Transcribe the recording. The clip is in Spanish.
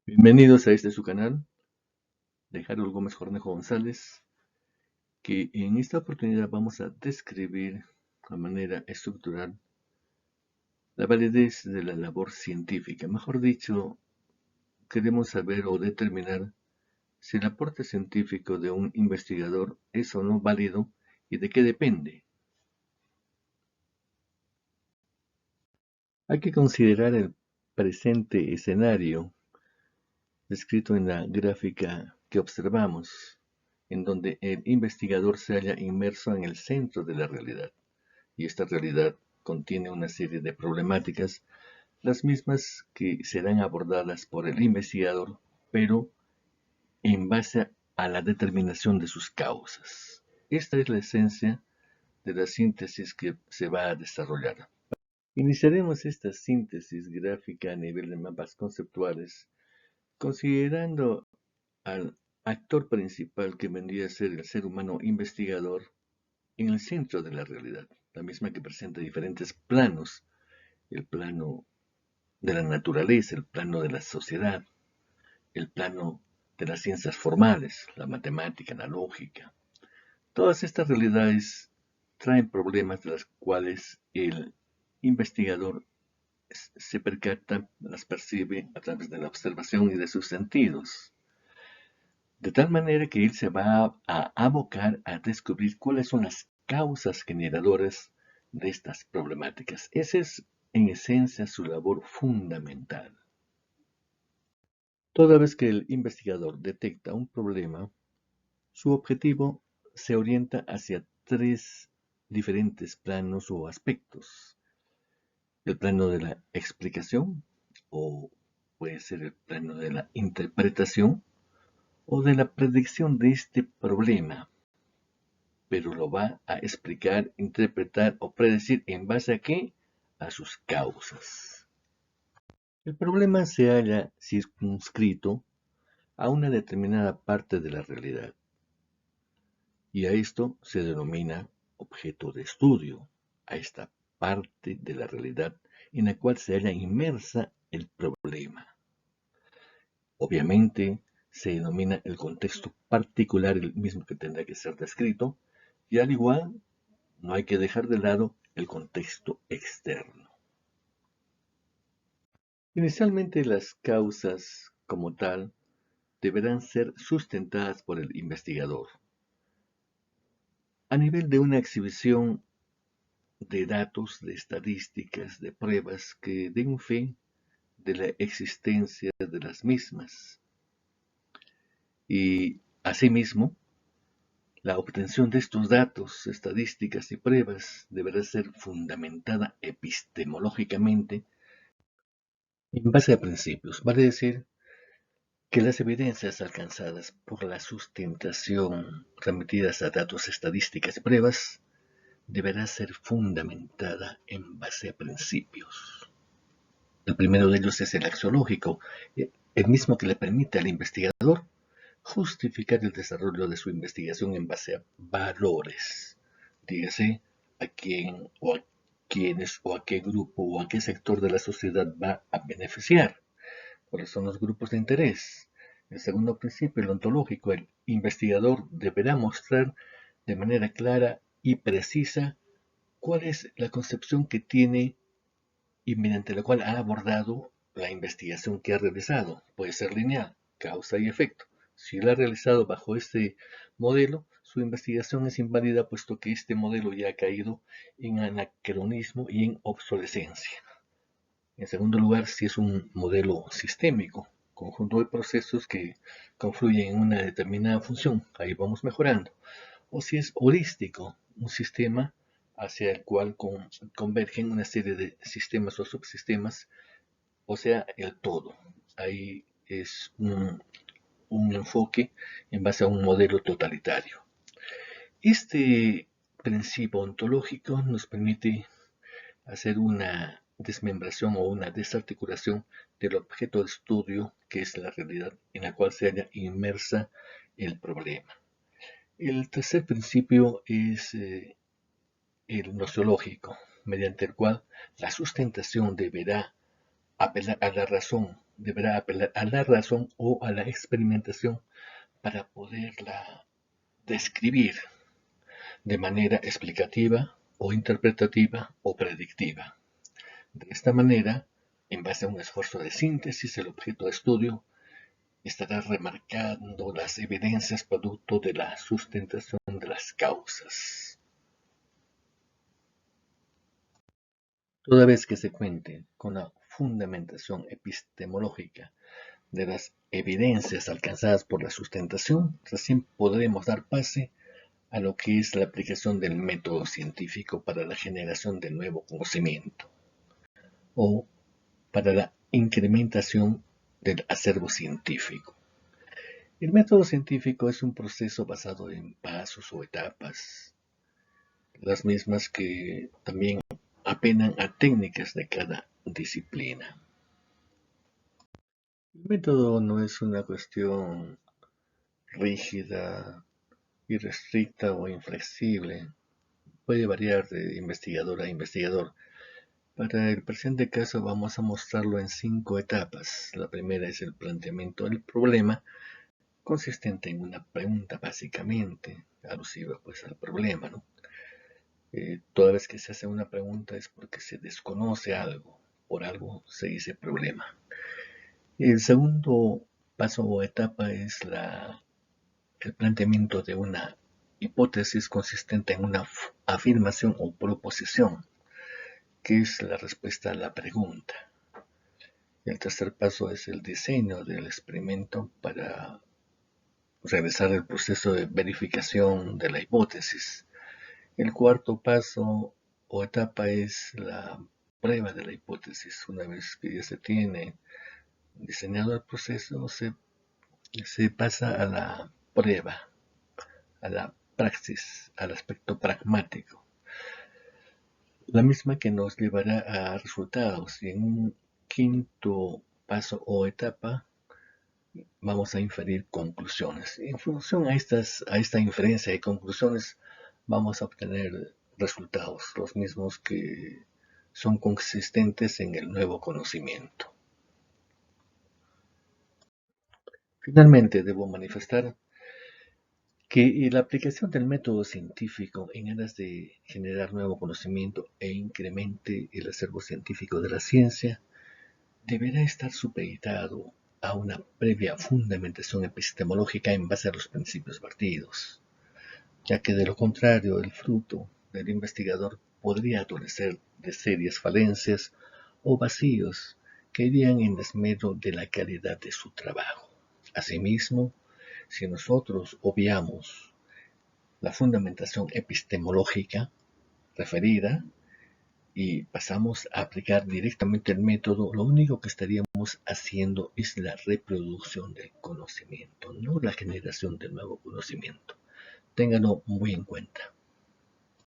Bienvenidos a este su canal de Harold Gómez Cornejo González, que en esta oportunidad vamos a describir de manera estructural la validez de la labor científica. Mejor dicho, queremos saber o determinar si el aporte científico de un investigador es o no válido y de qué depende. Hay que considerar el presente escenario descrito en la gráfica que observamos, en donde el investigador se halla inmerso en el centro de la realidad, y esta realidad contiene una serie de problemáticas, las mismas que serán abordadas por el investigador, pero en base a la determinación de sus causas. Esta es la esencia de la síntesis que se va a desarrollar. Iniciaremos esta síntesis gráfica a nivel de mapas conceptuales, considerando al actor principal que vendría a ser el ser humano investigador en el centro de la realidad, la misma que presenta diferentes planos: el plano de la naturaleza, el plano de la sociedad, el plano de las ciencias formales, la matemática, la lógica. Todas estas realidades traen problemas de los cuales el investigador se percata, las percibe a través de la observación y de sus sentidos. De tal manera que él se va a abocar a descubrir cuáles son las causas generadoras de estas problemáticas. Esa es, en esencia, su labor fundamental. Toda vez que el investigador detecta un problema, su objetivo se orienta hacia tres diferentes planos o aspectos. El plano de la explicación, o puede ser el plano de la interpretación, o de la predicción de este problema, pero lo va a explicar, interpretar o predecir en base a qué, a sus causas. El problema se halla circunscrito a una determinada parte de la realidad, y a esto se denomina objeto de estudio, a esta parte de la realidad en la cual se halla inmersa el problema. Obviamente se denomina el contexto particular, el mismo que tendrá que ser descrito, y al igual no hay que dejar de lado el contexto externo. Inicialmente, las causas como tal deberán ser sustentadas por el investigador a nivel de una exhibición de datos, de estadísticas, de pruebas que den fe de la existencia de las mismas. Y asimismo, la obtención de estos datos, estadísticas y pruebas deberá ser fundamentada epistemológicamente en base a principios, vale decir que las evidencias alcanzadas por la sustentación remitidas a datos, estadísticas y pruebas deberá ser fundamentada en base a principios. El primero de ellos es el axiológico, el mismo que le permite al investigador justificar el desarrollo de su investigación en base a valores. Dígase a quién o a quiénes o a qué grupo o a qué sector de la sociedad va a beneficiar. ¿Cuáles son los grupos de interés? El segundo principio, el ontológico, el investigador deberá mostrar de manera clara y precisa cuál es la concepción que tiene y mediante la cual ha abordado la investigación que ha realizado. Puede ser lineal, causa y efecto. Si la ha realizado bajo este modelo, su investigación es inválida puesto que este modelo ya ha caído en anacronismo y en obsolescencia. En segundo lugar, si es un modelo sistémico, conjunto de procesos que confluyen en una determinada función, ahí vamos mejorando. O si es holístico, un sistema hacia el cual convergen una serie de sistemas o subsistemas, o sea, el todo. Ahí es un enfoque en base a un modelo totalitario. Este principio ontológico nos permite hacer una desmembración o una desarticulación del objeto de estudio, que es la realidad en la cual se halla inmersa el problema. El tercer principio es el nociológico, mediante el cual la sustentación deberá apelar a la razón deberá apelar a la razón o a la experimentación para poderla describir de manera explicativa o interpretativa o predictiva. De esta manera, en base a un esfuerzo de síntesis, el objeto de estudio estará remarcando las evidencias producto de la sustentación de las causas. Toda vez que se cuente con la fundamentación epistemológica de las evidencias alcanzadas por la sustentación, recién podremos dar pase a lo que es la aplicación del método científico para la generación de nuevo conocimiento o para la incrementación del acervo científico. El método científico es un proceso basado en pasos o etapas, las mismas que también apelan a técnicas de cada disciplina. El método no es una cuestión rígida, irrestricta o inflexible. Puede variar de investigador a investigador. Para el presente caso vamos a mostrarlo en 5 etapas. La primera es el planteamiento del problema, consistente en una pregunta básicamente, alusiva pues al problema, ¿no? Toda vez que se hace una pregunta es porque se desconoce algo, por algo se dice problema. El segundo paso o etapa es el planteamiento de una hipótesis consistente en una afirmación o proposición, que es la respuesta a la pregunta. El tercer paso es el diseño del experimento para realizar el proceso de verificación de la hipótesis. El cuarto paso o etapa es la prueba de la hipótesis. Una vez que ya se tiene diseñado el proceso, se pasa a la prueba, a la praxis, al aspecto pragmático, la misma que nos llevará a resultados. Y en un quinto paso o etapa vamos a inferir conclusiones. En función a esta inferencia y conclusiones vamos a obtener resultados, los mismos que son consistentes en el nuevo conocimiento. Finalmente, debo manifestar que la aplicación del método científico en aras de generar nuevo conocimiento e incremente el acervo científico de la ciencia deberá estar supeditado a una previa fundamentación epistemológica en base a los principios vertidos, ya que de lo contrario el fruto del investigador podría adolecer de serias falencias o vacíos que irían en desmedro de la calidad de su trabajo. Asimismo, si nosotros obviamos la fundamentación epistemológica referida y pasamos a aplicar directamente el método, lo único que estaríamos haciendo es la reproducción del conocimiento, no la generación de nuevo conocimiento. Ténganlo muy en cuenta.